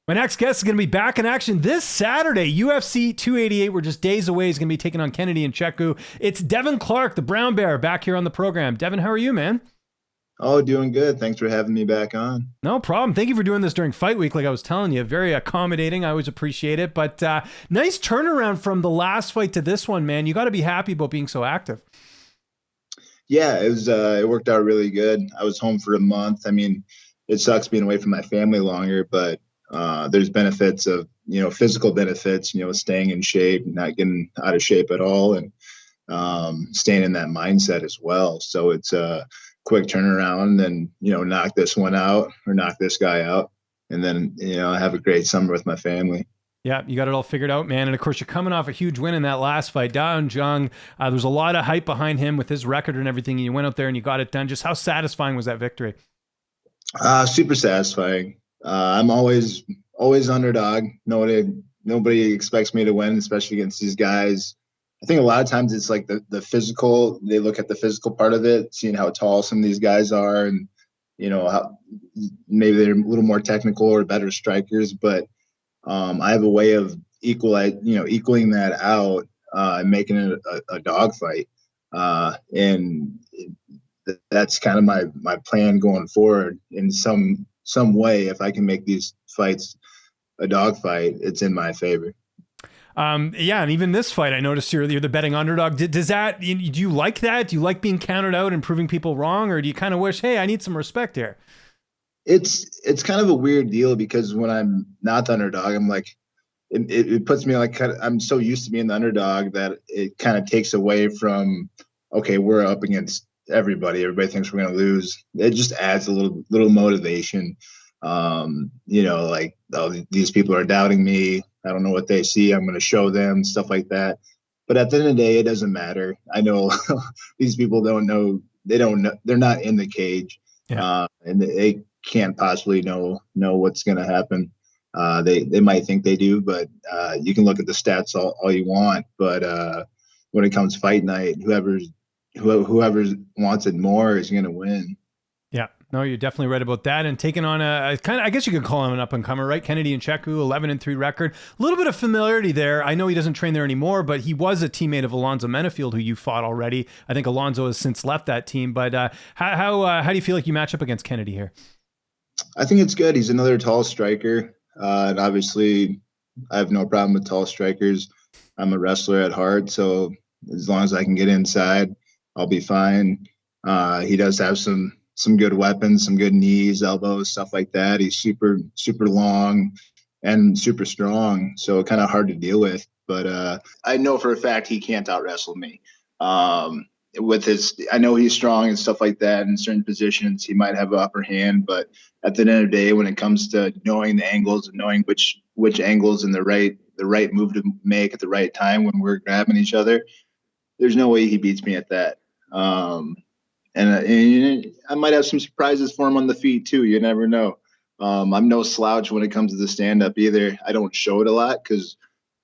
My next guest is going to be back in action this Saturday. UFC 288. We're just days away. He's going to be taking on Kennedy Nzechukwu. It's Devin Clark, the Brown Bear, back here on the program. Devin, how are you, man? Oh, doing good. Thanks for having me back on. No problem. Thank you for doing this during fight week, like I was telling you. Very accommodating. I always appreciate it. But nice turnaround from the last fight to this one, man. You got to be happy about being so active. Yeah, it was it worked out really good. I was home for a month. I mean, it sucks being away from my family longer, but there's benefits of, physical benefits, staying in shape, not getting out of shape at all, and staying in that mindset as well. So it's a quick turnaround and, knock this one out or knock this guy out. And then, have a great summer with my family. Yeah, you got it all figured out, man. And of course, you're coming off a huge win in that last fight. Jon Jones, there was a lot of hype behind him with his record and everything. And you went out there and you got it done. Just how satisfying was that victory? Super satisfying. I'm always underdog. Nobody expects me to win, especially against these guys. I think a lot of times it's like the physical. They look at the physical part of it, seeing how tall some of these guys are, and how maybe they're a little more technical or better strikers. But I have a way of equaling that out and making it a dog fight. And that's kind of my plan going forward in some way. If I can make these fights a dog fight, it's in my favor. Yeah, and even this fight, I noticed you're the betting underdog. Do you like that? Do you like being counted out and proving people wrong, or do you kind of wish, hey, I need some respect here? It's kind of a weird deal because when I'm not the underdog, I'm like, it puts me like I'm so used to being the underdog that it kind of takes away from, okay, we're up against everybody. Everybody thinks we're going to lose. It just adds a little motivation. Like, oh, these people are doubting me. I don't know what they see. I'm going to show them, stuff like that. But at the end of the day, it doesn't matter. I know these people don't know. They don't know. They're not in the cage, and they can't possibly know what's going to happen. They might think they do, but you can look at the stats all you want. But when it comes fight night, whoever wants it more is going to win. Yeah, no, you're definitely right about that. And taking on a kind of, I guess you could call him an up and comer, right? Kennedy Nzechukwu, 11-3 record. A little bit of familiarity there. I know he doesn't train there anymore, but he was a teammate of Alonzo Menafield, who you fought already. I think Alonzo has since left that team. But how do you feel like you match up against Kennedy here? I think it's good. He's another tall striker. And obviously, I have no problem with tall strikers. I'm a wrestler at heart, so as long as I can get inside, I'll be fine. He does have some good weapons, some good knees, elbows, stuff like that. He's super long and super strong, so kind of hard to deal with. But I know for a fact he can't out wrestle me. I know he's strong and stuff like that. In certain positions, he might have an upper hand, but at the end of the day, when it comes to knowing the angles and knowing which angles and the right move to make at the right time when we're grabbing each other, there's no way he beats me at that. And I might have some surprises for him on the feet too. You never know. I'm no slouch when it comes to the stand-up either. I don't show it a lot because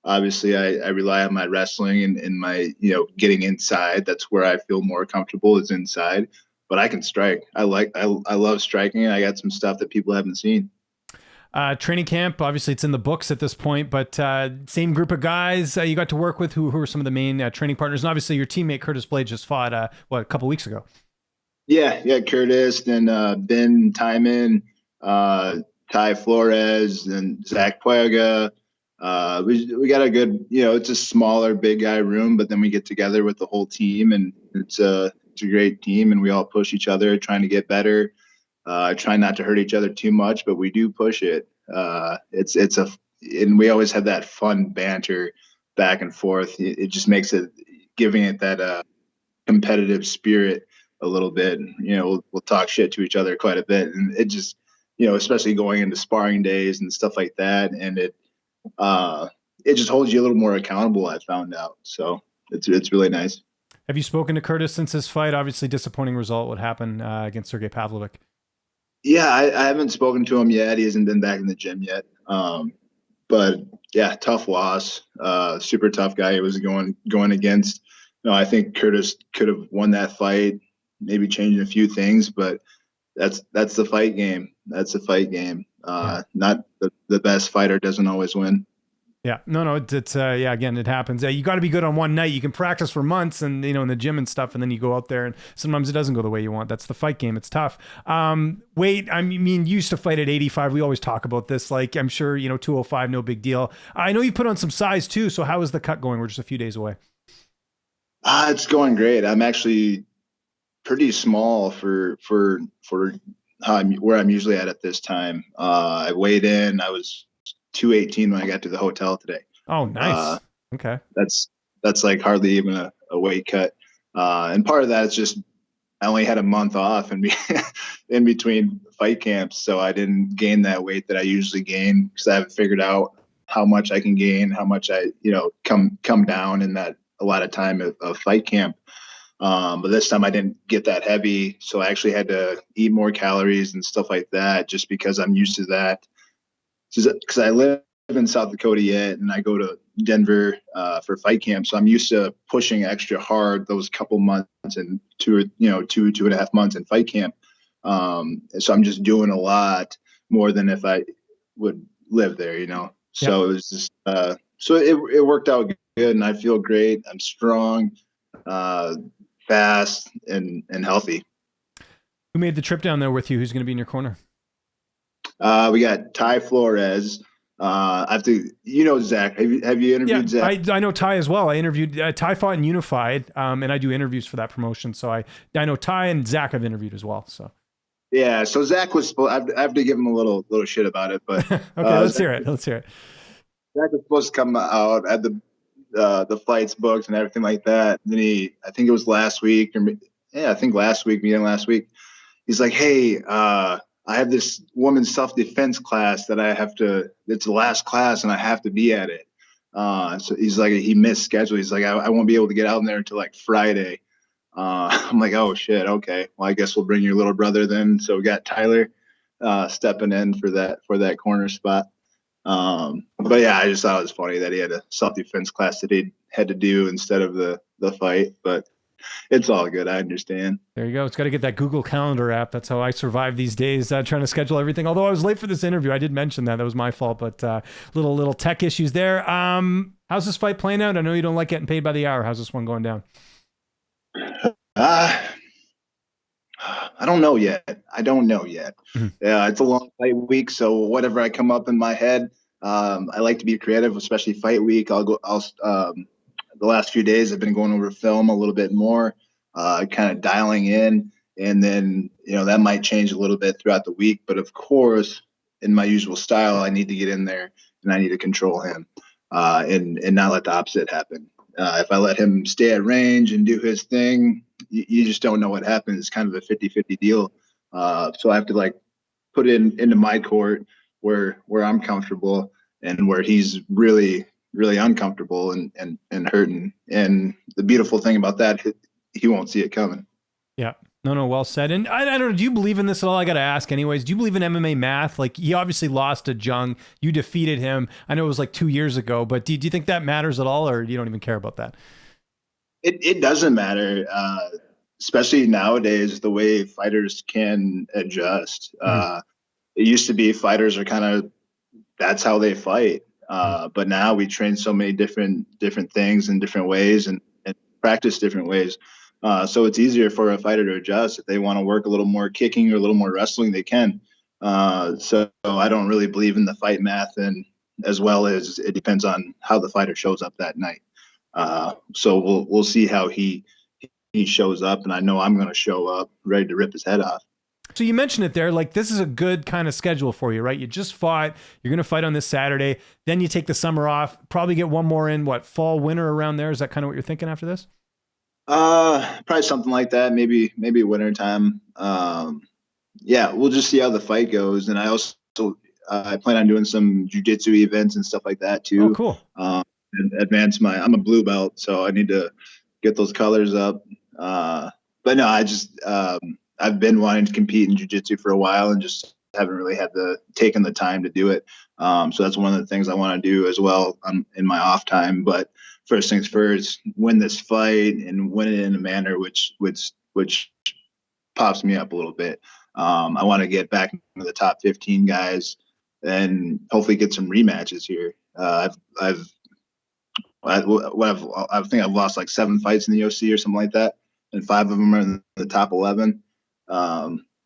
obviously I rely on my wrestling and my, getting inside. That's where I feel more comfortable is inside. But I can strike. I love striking. I got some stuff that people haven't seen. Training camp, obviously it's in the books at this point, but same group of guys you got to work with who are some of the main training partners. And obviously your teammate Curtis Blade just fought, a couple weeks ago. Yeah, Curtis, then Ben Timon, Ty Flores, and Zach Puega. We got a good, it's a smaller big guy room, but then we get together with the whole team, and it's a great team, and we all push each other, trying to get better. Try not to hurt each other too much, but we do push it. And we always have that fun banter back and forth. It just makes it, giving it that competitive spirit a little bit. We'll talk shit to each other quite a bit, and it just, especially going into sparring days and stuff like that, and it just holds you a little more accountable. I found out, so it's really nice. Have you spoken to Curtis since his fight? Obviously, disappointing result. What happened against Sergey Pavlovich? Yeah, I haven't spoken to him yet. He hasn't been back in the gym yet. But yeah, tough loss. Super tough guy he was going against. No, I think Curtis could have won that fight, maybe changing a few things, but that's the fight game. That's the fight game. Yeah. Not the best fighter doesn't always win. Yeah, no, it's yeah. Again, it happens. You got to be good on one night. You can practice for months, and in the gym and stuff, and then you go out there, and sometimes it doesn't go the way you want. That's the fight game. It's tough. Weight. I mean, you used to fight at 85. We always talk about this. Like, I'm sure 205, no big deal. I know you put on some size too. So how is the cut going? We're just a few days away. It's going great. I'm actually pretty small for where I'm usually at this time. I weighed in. I was 218 when I got to the hotel today. Oh, nice. Okay. That's like hardly even a weight cut. And part of that is just I only had a month off in between fight camps, so I didn't gain that weight that I usually gain because I haven't figured out how much I can gain, how much I come down in that a lot of time of fight camp. But this time I didn't get that heavy, so I actually had to eat more calories and stuff like that just because I'm used to that. Because I live in South Dakota yet, and I go to Denver for fight camp, so I'm used to pushing extra hard those couple months and two and a half months in fight camp. So I'm just doing a lot more than if I would live there. So Yep. it was just so it worked out good, and I feel great. I'm strong, fast, and healthy. Who made the trip down there with you? Who's going to be in your corner? We got Ty Flores. I have to, Zach. Have you interviewed Zach? I know Ty as well. I interviewed Ty fought in Unified, and I do interviews for that promotion. So I know Ty and Zach I've interviewed as well. So yeah, so Zach was supposed. I have to give him a little shit about it, but okay, let's hear it. Let's hear it. Zach was supposed to come out at the flights booked and everything like that. And then I think it was last week, beginning last week. He's like, hey, I have this women's self-defense class that it's the last class and I have to be at it. So he's like, he missed schedule. He's like, I won't be able to get out in there until like Friday. I'm like, oh shit. Okay. Well, I guess we'll bring your little brother then. So we got Tyler, stepping in for that corner spot. But yeah, I just thought it was funny that he had a self-defense class that he had to do instead of the fight, but it's all good. I understand. There you go. It's got to get that Google Calendar app. That's how I survive these days, trying to schedule everything. Although I was late for this interview, I did mention that was my fault, but little tech issues there. How's this fight playing out? I know you don't like getting paid by the hour. How's this one going down? I don't know yet. Mm-hmm. Yeah, it's a long fight week, so whatever I come up in my head, I like to be creative, especially fight week. The last few days I've been going over film a little bit more, kind of dialing in, and then that might change a little bit throughout the week. But of course, in my usual style, I need to get in there and I need to control him, and not let the opposite happen. If I let him stay at range and do his thing, you just don't know what happens. It's kind of a 50-50 deal. So I have to put it into my court where I'm comfortable and where he's really uncomfortable and hurting. And the beautiful thing about that, he won't see it coming. Yeah. No, well said. And I don't know, do you believe in this at all? I got to ask anyways. Do you believe in MMA math? Like, he obviously lost to Jung. You defeated him. I know it was like 2 years ago, but do you think that matters at all, or you don't even care about that? It doesn't matter, especially nowadays, the way fighters can adjust. It used to be fighters are kind of, that's how they fight. But now we train so many different things in different ways and practice different ways. So it's easier for a fighter to adjust. If they want to work a little more kicking or a little more wrestling, they can. So I don't really believe in the fight math, and as well as it depends on how the fighter shows up that night. So we'll see how he shows up, and I know I'm going to show up ready to rip his head off. So you mentioned it there, like this is a good kind of schedule for you, right? You just fought, you're going to fight on this Saturday, then you take the summer off, probably get one more in, fall, winter around there. Is that kind of what you're thinking after this? Probably something like that. Maybe winter time. Yeah, we'll just see how the fight goes. And I also, I plan on doing some jiu-jitsu events and stuff like that too. Oh, cool. And advance I'm a blue belt, so I need to get those colors up. But no, I've been wanting to compete in jiu-jitsu for a while and just haven't really taken the time to do it. So that's one of the things I want to do as well in my off time. But first things first, win this fight and win it in a manner which pops me up a little bit. I want to get back into the top 15 guys. and hopefully get some rematches here. I think I've lost like 7 fights in the OC or something like that, and 5 of them are in the top 11.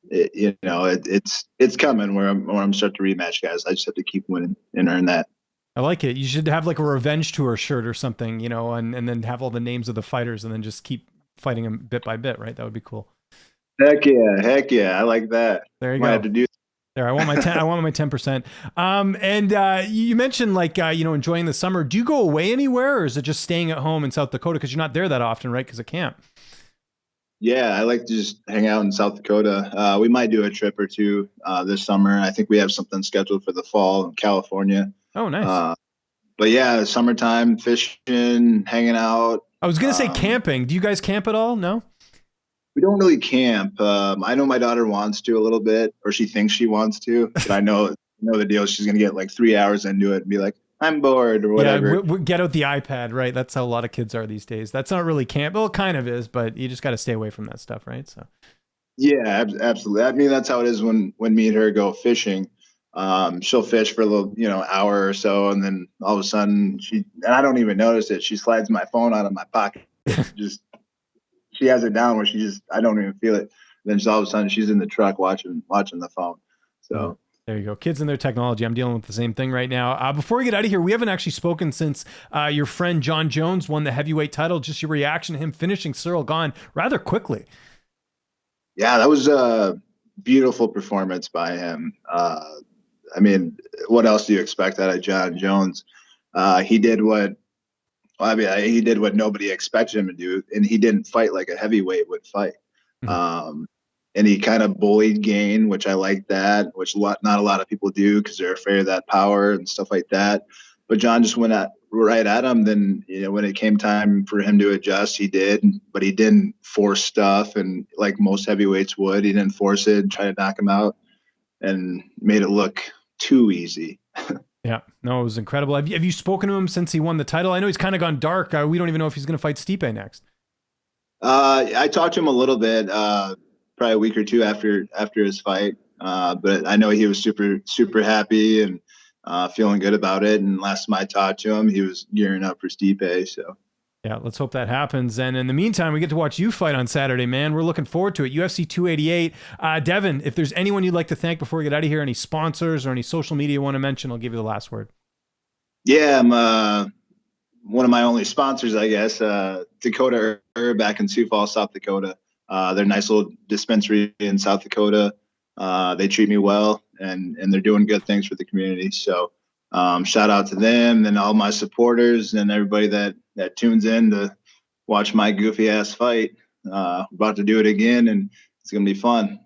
It's coming where I'm starting to rematch guys. I just have to keep winning and earn that. I like it. You should have like a revenge tour shirt or something, and then have all the names of the fighters and then just keep fighting them bit by bit, right? That would be cool. Heck yeah, I like that. There you Might go. have to do. There, I want my 10%. And you mentioned like enjoying the summer. Do you go away anywhere, or is it just staying at home in South Dakota because you're not there that often, right? Because of camp. Yeah, I like to just hang out in South Dakota. We might do a trip or two this summer. I think we have something scheduled for the fall in California. Oh, nice. But yeah, summertime fishing, hanging out. I was gonna say camping. Do you guys camp at all? No. We don't really camp. I know my daughter wants to a little bit, or she thinks she wants to, but I know the deal. She's gonna get like 3 hours into it and be like, "I'm bored" or whatever. Yeah, get out the iPad, right? That's how a lot of kids are these days. That's not really camp. Well, it kind of is, but you just got to stay away from that stuff, right? So. Yeah, absolutely. I mean, that's how it is when me and her go fishing. She'll fish for a little, hour or so, and then all of a sudden and I don't even notice it. She slides my phone out of my pocket. Just she has it down where I don't even feel it. Then all of a sudden she's in the truck watching the phone. So there you go. Kids and their technology. I'm dealing with the same thing right now. Before we get out of here, we haven't actually spoken since your friend Jon Jones won the heavyweight title. Just your reaction to him finishing Cyril Gahn rather quickly. Yeah, that was a beautiful performance by him. I mean, what else do you expect out of Jon Jones? He did what nobody expected him to do, and he didn't fight like a heavyweight would fight. Mm-hmm. And he kind of bullied Gane, which I like that, which not a lot of people do because they're afraid of that power and stuff like that. But Jon just went right at him. Then, when it came time for him to adjust, he did, but he didn't force stuff. And like most heavyweights would, he didn't force it and try to knock him out and made it look too easy. Yeah, no, it was incredible. Have you spoken to him since he won the title? I know he's kind of gone dark. We don't even know if he's going to fight Stipe next. I talked to him a little bit, probably a week or two after his fight. But I know he was super, super happy and feeling good about it. And last time I talked to him, he was gearing up for Stipe. So. Yeah, let's hope that happens. And in the meantime, we get to watch you fight on Saturday, man. We're looking forward to it. UFC 288. Devin, if there's anyone you'd like to thank before we get out of here, any sponsors or any social media you want to mention, I'll give you the last word. Yeah, I'm one of my only sponsors, I guess. Dakota Herb back in Sioux Falls, South Dakota. They're a nice little dispensary in South Dakota. They treat me well, and they're doing good things for the community. So shout out to them and all my supporters and everybody that tunes in to watch my goofy ass fight. About to do it again, and it's going to be fun.